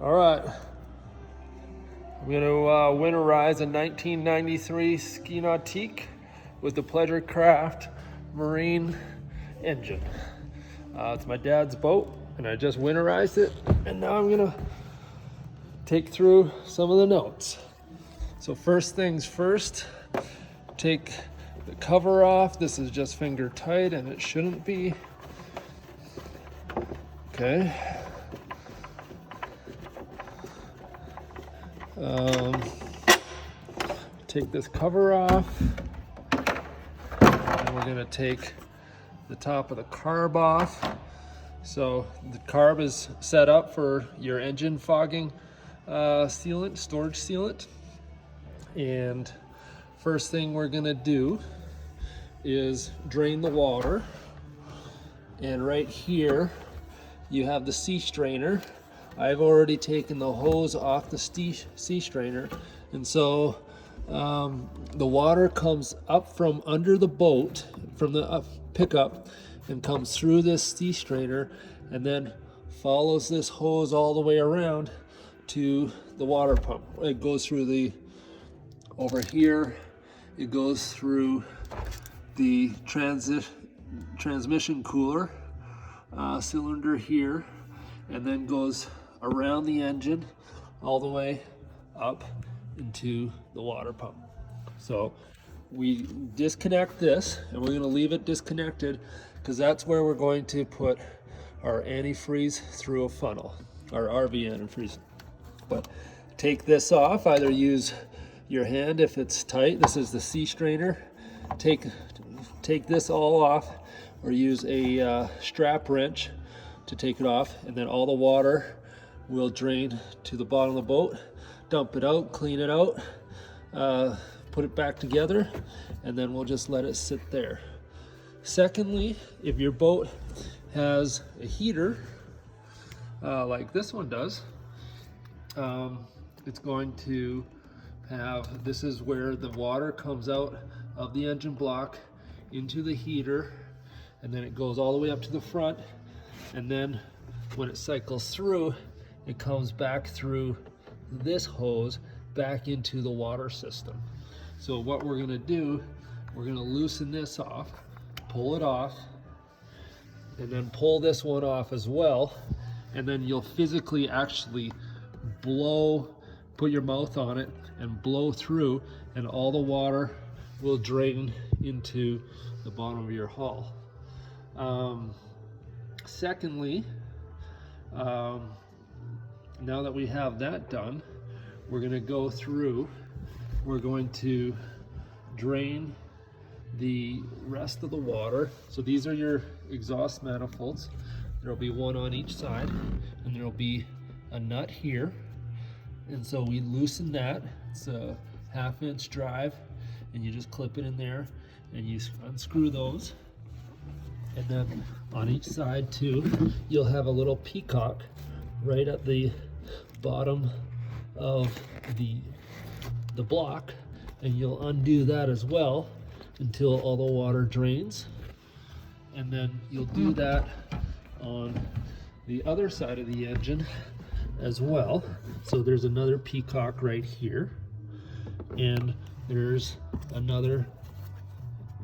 All right, I'm going to winterize a 1993 ski nautique with the Pleasure Craft marine engine. It's my dad's boat, and I just winterized it, and now I'm going to take through some of the notes. So first things first, take the cover off. This is just finger tight, and it shouldn't be. Okay. Take this cover off, and we're going to take the top of the carb off. So the carb is set up for your engine fogging sealant, storage sealant. And first thing we're going to do is drain the water. And right here you have the sea strainer. I've already taken the hose off the sea strainer, and so the water comes up from under the boat, from the pickup, and comes through this sea strainer, and then follows this hose all the way around to the water pump. It goes through over here, it goes through the transmission cooler cylinder here, and then goes around the engine all the way up into the water pump. So we disconnect this, and we're going to leave it disconnected because that's where we're going to put our antifreeze through a funnel, our RV antifreeze. But take this off, either use your hand if it's tight. This is the sea strainer. Take this all off, or use a strap wrench to take it off, and then all the water will drain to the bottom of the boat. Dump it out, clean it out, put it back together, and then we'll just let it sit there. Secondly, if your boat has a heater like this one does, it's going to have, this is where the water comes out of the engine block into the heater, and then it goes all the way up to the front, and then when it cycles through, it comes back through this hose back into the water system. So what we're going to do, we're going to loosen this off, pull it off, and then pull this one off as well, and then you'll physically actually blow, put your mouth on it and blow through, and all the water will drain into the bottom of your hull. Secondly, now that we have that done, we're going to go through, we're going to drain the rest of the water. So these are your exhaust manifolds. There'll be one on each side, and there'll be a nut here. And so we loosen that. It's a 1/2-inch drive, and you just clip it in there, and you unscrew those. And then on each side too, you'll have a little peacock right at the bottom of the block, and you'll undo that as well until all the water drains. And then you'll do that on the other side of the engine as well. So there's another peacock right here, and there's another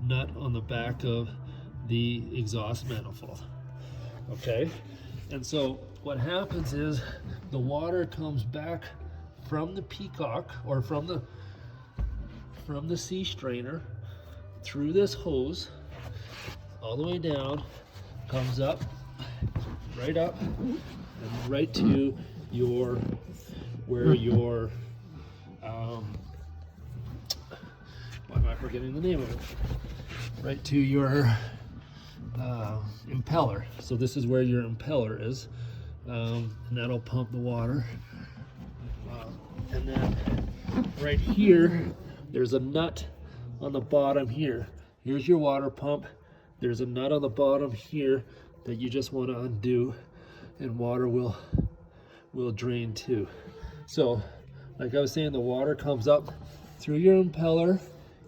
nut on the back of the exhaust manifold. Okay, and so what happens is the water comes back from the peacock, or from the sea strainer, through this hose all the way down, comes up, right up, and right to your, where your why am I forgetting the name of it? Right to your impeller. So this is where your impeller is, and that'll pump the water. And then right here, there's a nut on the bottom here. Here's your water pump. There's a nut on the bottom here that you just want to undo, and water will drain too. So like I was saying, the water comes up through your impeller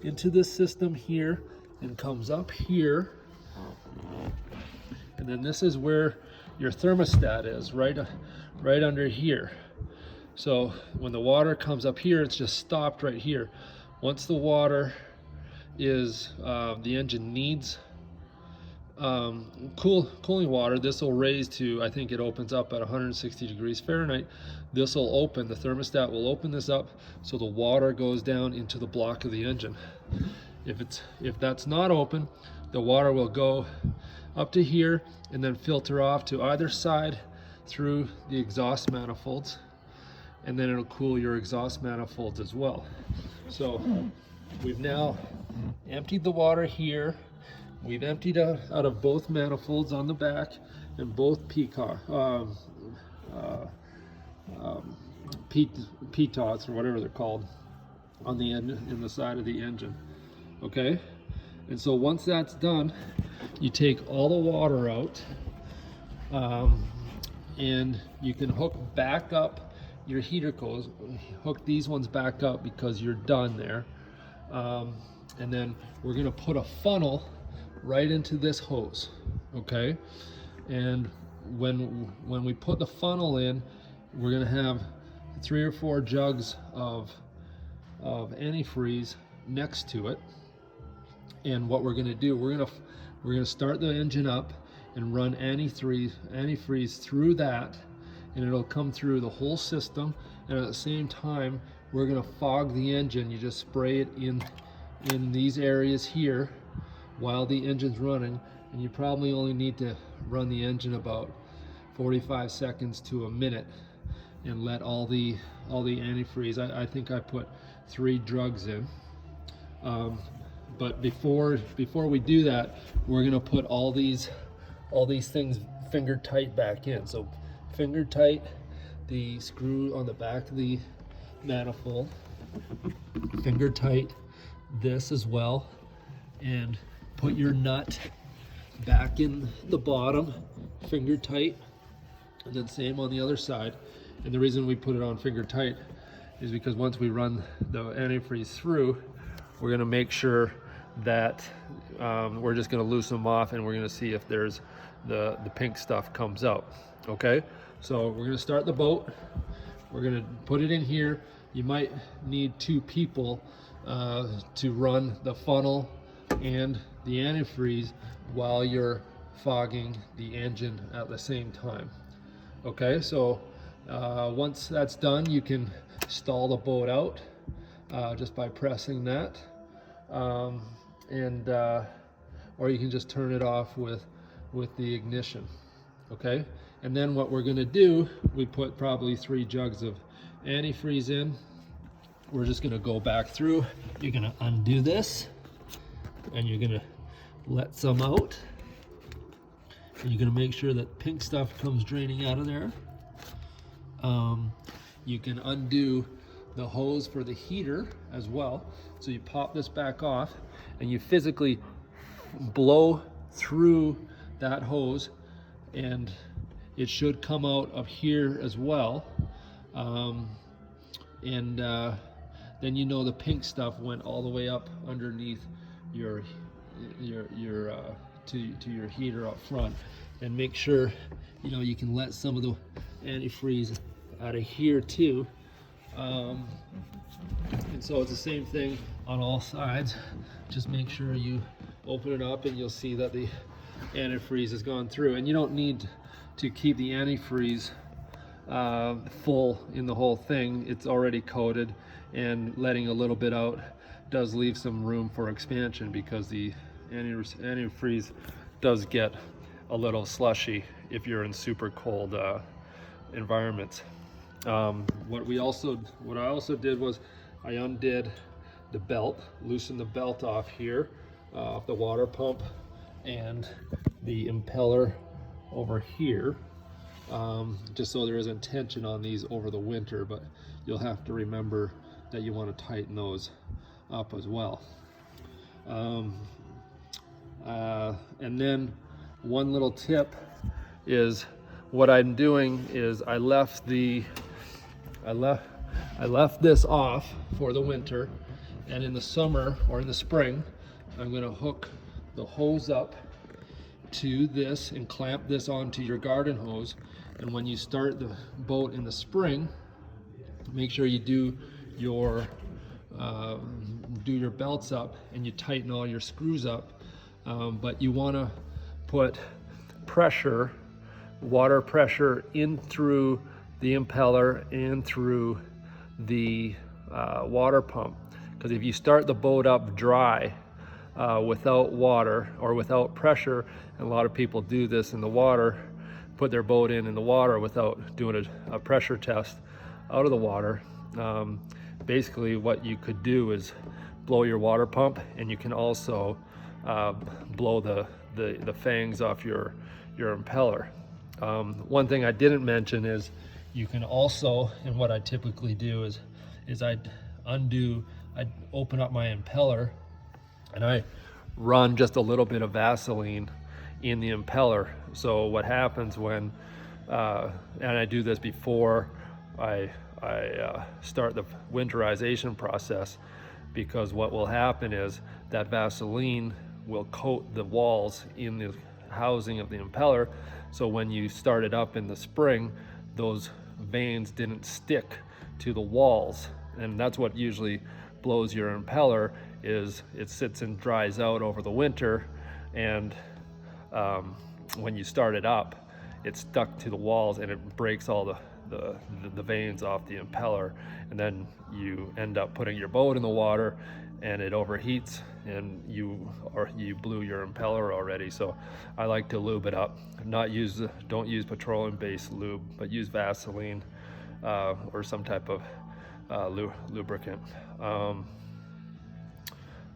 into this system here, and comes up here, and then this is where your thermostat is, right under here. So when the water comes up here, it's just stopped right here. Once the water is, the engine needs cooling water, this will raise to, I think it opens up at 160 degrees Fahrenheit. This will open, the thermostat will open this up so the water goes down into the block of the engine. If that's not open, the water will go up to here and then filter off to either side through the exhaust manifolds, and then it'll cool your exhaust manifolds as well. So we've now emptied the water here. We've emptied out of both manifolds on the back and both PTOTs or whatever they're called on the end, in the side of the engine. Okay, and so once that's done, you take all the water out, and you can hook back up your heater coils. Hook these ones back up because you're done there, and then we're going to put a funnel right into this hose. Okay, and when we put the funnel in, we're going to have 3 or 4 jugs of antifreeze next to it. And what we're going to do, we're going to start the engine up and run antifreeze through that, and it'll come through the whole system. And at the same time, we're going to fog the engine. You just spray it in these areas here while the engine's running, and you probably only need to run the engine about 45 seconds to a minute and let all the antifreeze. I think I put 3 drugs in. But before we do that, we're going to put all these things finger tight back in. So finger tight the screw on the back of the manifold, finger tight this as well, and put your nut back in the bottom, finger tight, and then same on the other side. And the reason we put it on finger tight is because once we run the antifreeze through, we're going to make sure that we're just going to loosen them off, and we're going to see if there's the pink stuff comes out. Okay, so we're going to start the boat. We're going to put it in here. You might need 2 people to run the funnel and the antifreeze while you're fogging the engine at the same time. Okay, so once that's done, you can stall the boat out just by pressing that, or you can just turn it off with the ignition. Okay, and then what we're going to do, we put probably 3 jugs of antifreeze in. We're just going to go back through. You're going to undo this, and you're going to let some out, and you're going to make sure that pink stuff comes draining out of there. You can undo the hose for the heater as well. So you pop this back off, and you physically blow through that hose, and it should come out of here as well. Then you know the pink stuff went all the way up underneath your to your heater up front. And make sure you can let some of the antifreeze out of here too. And so it's the same thing on all sides. Just make sure you open it up, and you'll see that the antifreeze has gone through. And you don't need to keep the antifreeze full in the whole thing. It's already coated, and letting a little bit out does leave some room for expansion, because the antifreeze does get a little slushy if you're in super cold environments. What I also did was I undid the belt, loosened the belt off here, off the water pump, and the impeller over here, just so there isn't tension on these over the winter. But you'll have to remember that you want to tighten those up as well. And then one little tip is, what I'm doing is I left this off for the winter, and in the summer or in the spring, I'm going to hook the hose up to this and clamp this onto your garden hose. And when you start the boat in the spring, make sure you do your belts up and you tighten all your screws up. But you want to put pressure, water pressure, in through the impeller and through the water pump. Because if you start the boat up dry without water or without pressure, and a lot of people do this in the water, put their boat in the water without doing a pressure test out of the water, basically what you could do is blow your water pump, and you can also blow the fangs off your impeller. One thing I didn't mention is you can also, and what I typically do is I'd open up my impeller and I run just a little bit of Vaseline in the impeller. So what happens when, and I do this before I start the winterization process, because what will happen is that Vaseline will coat the walls in the housing of the impeller. So when you start it up in the spring, those vanes didn't stick to the walls. And that's what usually blows your impeller, is it sits and dries out over the winter, and when you start it up, it's stuck to the walls and it breaks all the vanes off the impeller, and then you end up putting your boat in the water and it overheats and you blew your impeller already. So I like to lube it up. Don't use petroleum-based lube, but use Vaseline or some type of lubricant.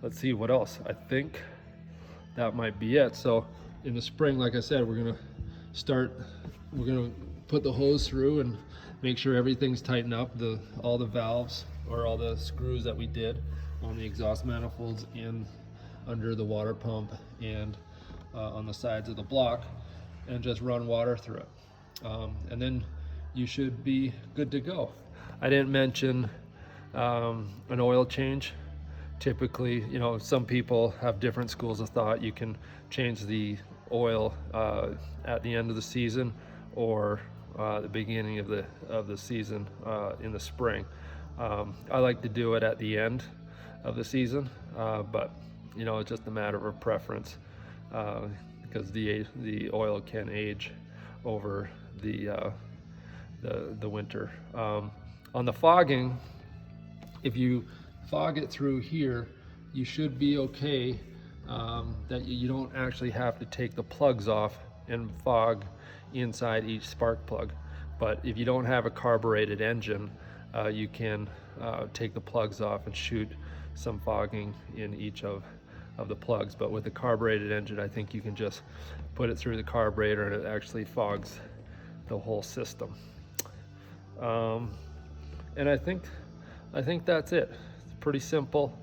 Let's see what else. I think that might be it. So in the spring, like I said, we're gonna put the hose through and make sure everything's tightened up, all the valves or all the screws that we did on the exhaust manifolds and under the water pump and on the sides of the block, and just run water through it. And then you should be good to go. I didn't mention an oil change. Typically, some people have different schools of thought. You can change the oil at the end of the season or the beginning of the season in the spring. I like to do it at the end of the season, but it's just a matter of preference, because the oil can age over the winter. On the fogging, if you fog it through here, you should be okay. That you don't actually have to take the plugs off and fog inside each spark plug. But if you don't have a carbureted engine, you can take the plugs off and shoot some fogging in each of the plugs. But with the carbureted engine, I think you can just put it through the carburetor and it actually fogs the whole system. And I think that's it. It's pretty simple.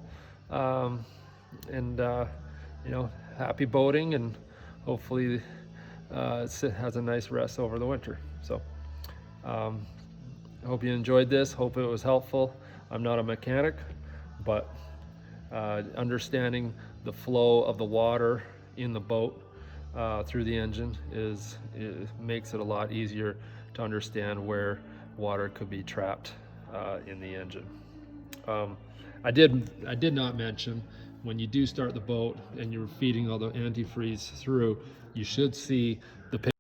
Happy boating, and hopefully it has a nice rest over the winter. So I hope you enjoyed this. Hope it was helpful. I'm not a mechanic, but understanding the flow of the water in the boat through the engine makes it a lot easier to understand where water could be trapped in the engine. I did not mention, when you do start the boat and you're feeding all the antifreeze through, you should see the